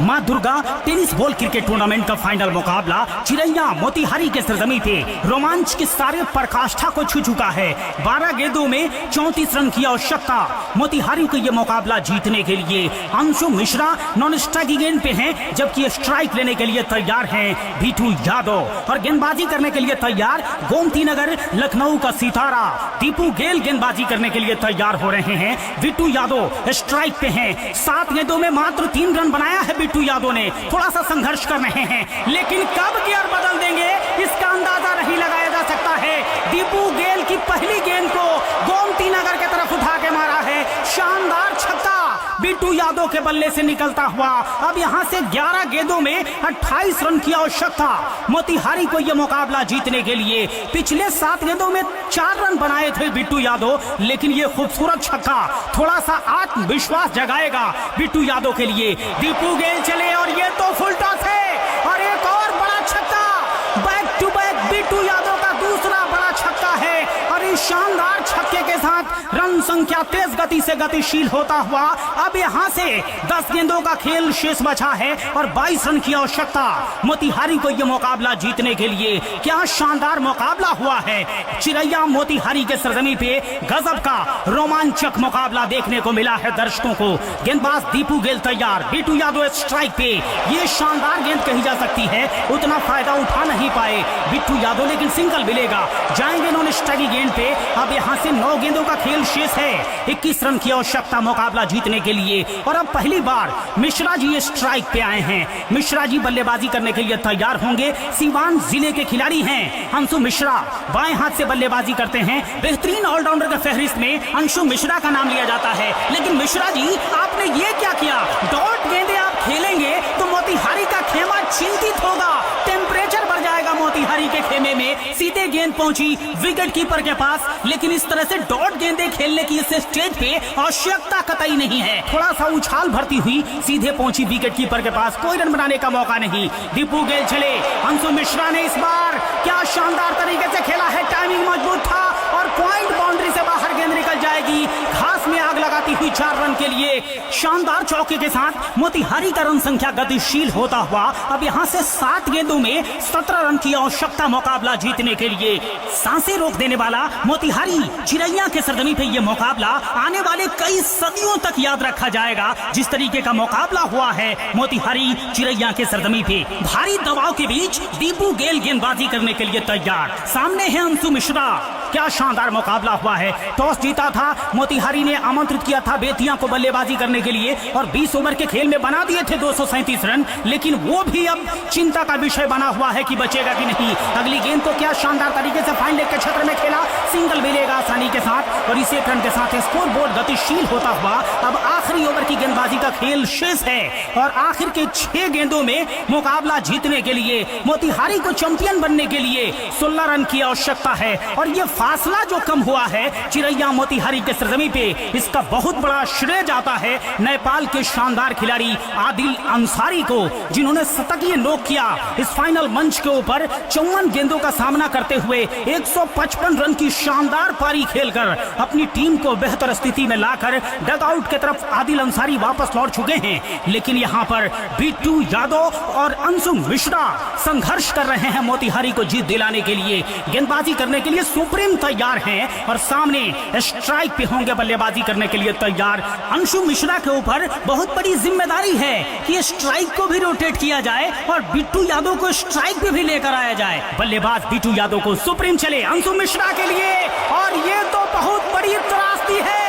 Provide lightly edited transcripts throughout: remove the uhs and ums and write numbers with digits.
मां Durga tennis ball cricket tournament का final मुकाबला चिरैया मोतिहारी के सरजमी पे रोमांच की सारे पराकाष्ठा को छू चुका है। 12 गेंदों में 34 रन की आवश्यकता। मोतिहारी को यह मुकाबला जीतने के लिए अंशु मिश्रा नॉन स्ट्राइक की गेंद पे हैं, जबकि स्ट्राइक लेने के लिए तैयार हैं बीटू यादव और गेंदबाजी करने के लिए तैयार गोमती नगर लखनऊ का सितारा दीपू गेल गेंदबाजी करने के लिए तैयार हो रहे हैं। बीटू यादव स्ट्राइक पे हैं। 7 गेंदों में मात्र 3 रन बनाया है बीटू यादव ने। थोड़ा सा संघर्ष कर रहे हैं, लेकिन कब गियर बदल देंगे इसका अंदाजा नहीं लगाया जा सकता है। दीपू गेल की पहली गेंद को गोमती नगर की तरफ उठा के मारा है। शानदार छक्का बीटू यादव के बल्ले से निकलता हुआ। अब यहां से 11 गेंदों में 28 रन की आवश्यकता। मोतिहारी को यह मुकाबला जीतने के लिए पिछले 7 गेंदों में 4 रन बनाए थे बीटू यादव, लेकिन यह खूबसूरत छक्का थोड़ा सा आत्मविश्वास जगाएगा बीटू यादव के लिए। दीपू गेल चले और ये तो फुल टॉस है और एक और बड़ा छक्का। Back to back Bittu Yadav का दूसरा बड़ा छक्का है और इस शानदार छक्के के साथ रन संख्या तेज गति से गतिशील होता हुआ अब यहां से 10 गेंदों का खेल शेष बचा है और 22 रन की आवश्यकता। मोतिहारी को यह मुकाबला जीतने के लिए क्या शानदार मुकाबला हुआ है। चिरैया मोतिहारी के सरजमी पे गजब का रोमांचक मुकाबला देखने को मिला है दर्शकों को। गेंदबाज दीपू गेल तैयार, बीटू यादव स्ट्राइक पे। ये शानदार गेंद कही जा सकती है, उतना फायदा उठा नहीं पाए बीटू यादव, लेकिन सिंगल मिलेगा। जाएंगे नॉन स्ट्राइक की गेंद पे। अब यहां से 9 गेंदों का खेल शेष है। 21 रन की आवश्यकता मुकाबला जीतने के लिए। और अब पहली बार मिश्रा जी स्ट्राइक पे आए हैं। मिश्रा जी बल्लेबाजी करने के लिए तैयार होंगे। सीवान जिले के खिलाड़ी हैं अंशु मिश्रा, बाएं हाथ से बल्लेबाजी करते हैं। बेहतरीन ऑलराउंडर के फहरिस्त में अंशु मिश्रा का नाम लिया जाता है। लेकिन मिश्रा जी, आपने ये क्या किया? डॉट गेंदे आप खेलेंगे तो मोतिहारी का खेमा चिंतित होगा, टेम्परेचर बढ़ जाएगा मोतिहारी के खेमे में। सीधे गेंद पहुंची विकेट कीपर के पास, लेकिन इस तरह से डॉट गेंदे खेलने की इस स्टेज पे आवश्यकता कतई नहीं है। थोड़ा सा उछाल भरती हुई सीधे पहुंची विकेट कीपर के पास, कोई रन बनाने का मौका नहीं। दीपू गेल चले। अंशु मिश्रा ने इस बार क्या शानदार तरीके से खेला है, टाइमिंग मजबूत था और पॉइंट बाउंड्री से बाहर गेंद निकल जाएगी। घास में आग लगाती हुई 4 रन के लिए शानदार चौके के साथ मोतिहारी का रन संख्या गतिशील होता हुआ अब यहां से 7 गेंदों में 17 रन की आवश्यकता मुकाबला जीतने के लिए। सांसें रोक देने वाला मोतिहारी चिरैया के सरजमी पे यह मुकाबला आने वाले कई सदियों तक याद रखा जाएगा। जिस तरीके का मुकाबला हुआ है मोतिहारी चिरैया के सरजमी पे, भारी दबाव के बीच दीपू गेल गेंदबाजी करने के लिए तैयार। सामने है अंशु मिश्रा। क्या शानदार मुकाबला हुआ है। टॉस जीता था मोतिहारी ने, आमंत्रित किया था बेतिया को बल्लेबाजी करने के लिए और 20 ओवर के खेल में बना दिए थे 237 रन, लेकिन वो भी अब चिंता का विषय बना हुआ है कि बचेगा कि नहीं। अगली गेंद को क्या शानदार तरीके से फाइन लेग के क्षेत्र में खेला, सिंगल मिलेगा आसानी के साथ और इसी रन के साथ स्कोर बोर्ड गतिशील होता हुआ अब आखिरी ओवर की गेंदबाजी का खेल शेष है और आखिर के 6 गेंदों में मुकाबला जीतने के लिए मोतिहारी को चैंपियन बनने के लिए 16 रन की आवश्यकता है। और ये फासला जो कम हुआ है चिरैया मोतिहारी के सरजमी पे, इसका बहुत बड़ा श्रेय जाता है नेपाल के शानदार खिलाड़ी आदिल अंसारी को, जिन्होंने शतकीय नॉक किया इस फाइनल मंच के ऊपर। 54 गेंदों का सामना करते हुए 155 रन की शानदार पारी खेलकर अपनी टीम को बेहतर स्थिति में लाकर डगआउट की तरफ आदिल अंसारी वापस लौट चुके हैं। लेकिन यहाँ पर बीटू यादव और अंशु मिश्रा संघर्ष कर रहे हैं मोतिहारी को जीत दिलाने के लिए। गेंदबाजी करने के लिए सुप्रीम तैयार हैं और सामने स्ट्राइक पे होंगे बल्लेबाजी करने के लिए तैयार। अंशु मिश्रा के ऊपर बहुत बड़ी जिम्मेदारी है कि स्ट्राइक को भी रोटेट किया जाए और बिट्टू यादव को स्ट्राइक पे भी लेकर आया जाए। बल्लेबाज बिट्टू यादव को सुप्रीम चले अंशु मिश्रा के लिए और ये तो बहुत बड़ी त्रासदी है।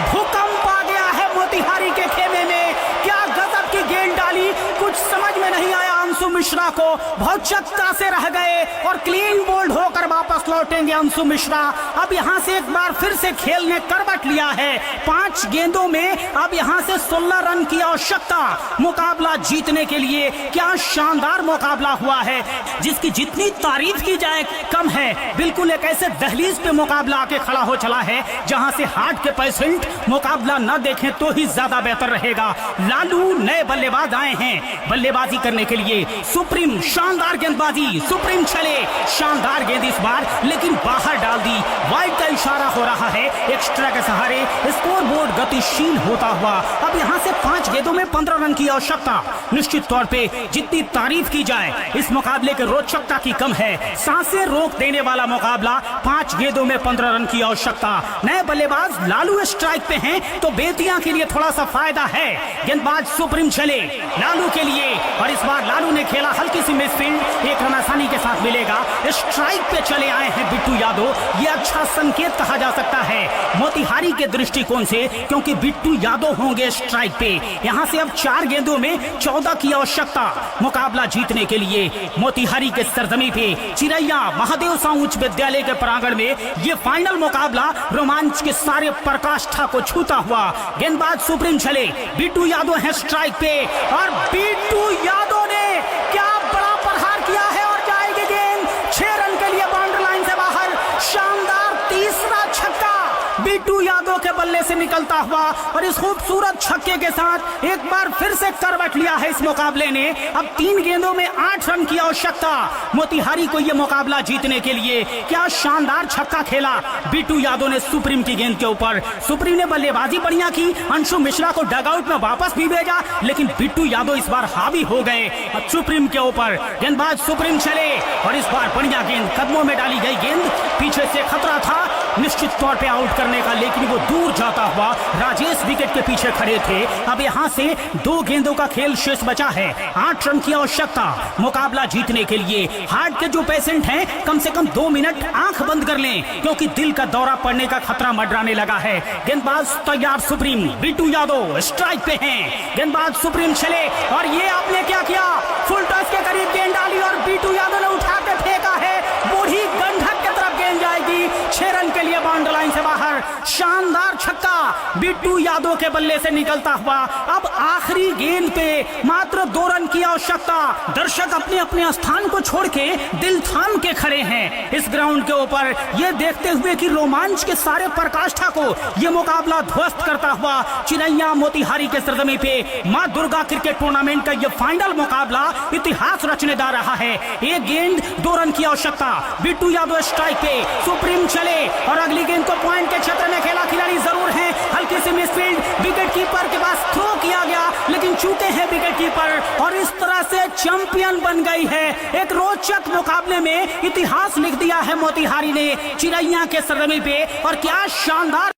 भूकंप आ गया है मोतिहारी के खेमे में। क्या गजब की गेंद डाली, कुछ समझ में नहीं आया। अंशु मिश्रा को बहुत चक्का से रह गए और क्लीन बोल्ड होकर वापस लौटेंगे अंशु मिश्रा। अब यहां से एक बार फिर से खेल ने करवट लिया है। 5 गेंदों में अब यहां से 16 रन की आवश्यकता मुकाबला जीतने के लिए। क्या शानदार मुकाबला हुआ है, जिसकी जितनी तारीफ की जाए कम है। बिल्कुल एक ऐसे दहलीज पे मुकाबला आके खड़ा हो चला है जहां से हार्ट के पेशेंट मुकाबला न देखें तो ही ज्यादा बेहतर रहेगा। लालू नए बल्लेबाज आए हैं बल्लेबाजी करने के लिए। सुप्रीम शानदार गेंदबाजी, सुप्रीम चले, शानदार गेंद इस बार लेकिन बाहर डाल दी। वाइड का इशारा हो रहा है, एक्स्ट्रा के सहारे स्कोर बोर्ड गतिशील होता हुआ। अब यहाँ से 5 गेंदों में 15 रन की आवश्यकता। निश्चित तौर पे जितनी तारीफ की जाए इस मुकाबले के रोचकता की कम है। सांसें रोक देने वाला मुकाबला, 5 गेंदों में 15 रन की आवश्यकता। नए बल्लेबाज लालू स्ट्राइक पे हैं तो बेतिया के लिए थोड़ा सा फायदा है। गेंदबाज सुप्रीम चले लालू के लिए और इस बार लालू ने खेला हल्की सी मिसफील्ड, एक रन आसानी के साथ मिलेगा। स्ट्राइक पे चले आए हैं बिट्टू यादव, ये अच्छा संकेत कहा जा सकता है मोतिहारी के दृष्टिकोण से, क्योंकि बिट्टू यादव होंगे स्ट्राइक पे। यहां से अब 4 गेंदों में 14 की आवश्यकता मुकाबला जीतने के लिए। मोतिहारी के सरजमी पे चिरैया महादेव साहू उच्च विद्यालय के प्रांगण में ये फाइनल मुकाबला रोमांच के सारे पराकाष्ठा को छूता हुआ। गेंदबाज सुप्रीम चले, बिट्टू यादव है स्ट्राइक पे और बिट्टू यादव ने क्या बड़ा प्रहार किया है और जाएगी गेंद 6 रन के लिए बाउंड्री लाइन से बाहर। शानदार तीसरा छक्का बिट्टू यादव के बल्ले से निकलता हुआ और इस खूबसूरत छक्के के साथ एक बार फिर से करवट लिया है इस मुकाबले ने। अब 3 गेंदों में 8 रन की आवश्यकता मोतिहारी को यह मुकाबला जीतने के लिए। क्या शानदार छक्का खेला बिट्टू यादव ने सुप्रीम की गेंद के ऊपर। सुप्रीम ने बल्लेबाजी बढ़िया की, अंशु मिश्रा को डगआउट में वापस भी भेजा, लेकिन बिट्टू यादव इस बार हावी हो गए सुप्रीम के ऊपर। गेंदबाज सुप्रीम चले और इस बार बढ़िया गेंद, कदमों में डाली गई गेंद, पीछे से खतरा था निश्चित तौर पे आउट करने का, लेकिन वो दूर जाता हुआ। राजेश विकेट के पीछे खड़े थे। अब यहां से 2 गेंदों का खेल शेष बचा है, 8 रन की आवश्यकता मुकाबला जीतने के लिए। हार्ट के जो पेशेंट हैं कम से कम 2 मिनट आंख बंद कर लें, क्योंकि दिल का दौरा पड़ने का खतरा मंडराने लगा है। गेंदबाज तैयार सुप्रीम, बिट्टू यादव स्ट्राइक पे हैं। गेंदबाज सुप्रीम चले और ये आपने क्या किया, फुल टॉस के करीब गेंद डाली और बिट्टू यादव ने उठा के फेंका है, बूढ़ी गंधक की तरफ गेंद जाएगी। 6 रन के लिए बाउंड्री लाइन से बाहर। शानदार छक्का बिट्टू यादव के बल्ले से निकलता हुआ। अब आखिरी गेंद पे मात्र 2 रन की आवश्यकता। दर्शक अपने अपने स्थान को छोड़ के दिल थाम के खड़े हैं इस ग्राउंड के ऊपर, ये देखते हुए कि रोमांच के सारे पराकाष्ठा को ये मुकाबला ध्वस्त करता हुआ चिरैया मोतिहारी के सरजमी पे मां दुर्गा क्रिकेट टूर्नामेंट का ये फाइनल मुकाबला इतिहास रचने जा रहा है। एक गेंद 2 रन की आवश्यकता, बिट्टू यादव स्ट्राइक पे, सुप्रीम चले और अगली गेंद को पॉइंट के क्षेत्र में खेला। खिलाड़ी जरूर है, हल्की सी मिसफील्ड, विकेट कीपर के पास थ्रो किया गया, लेकिन चूके हैं विकेट कीपर और इस तरह से चैंपियन बन गई है। एक रोचक मुकाबले में इतिहास लिख दिया है मोतिहारी ने चिरैया के सरजमी पे। और क्या शानदार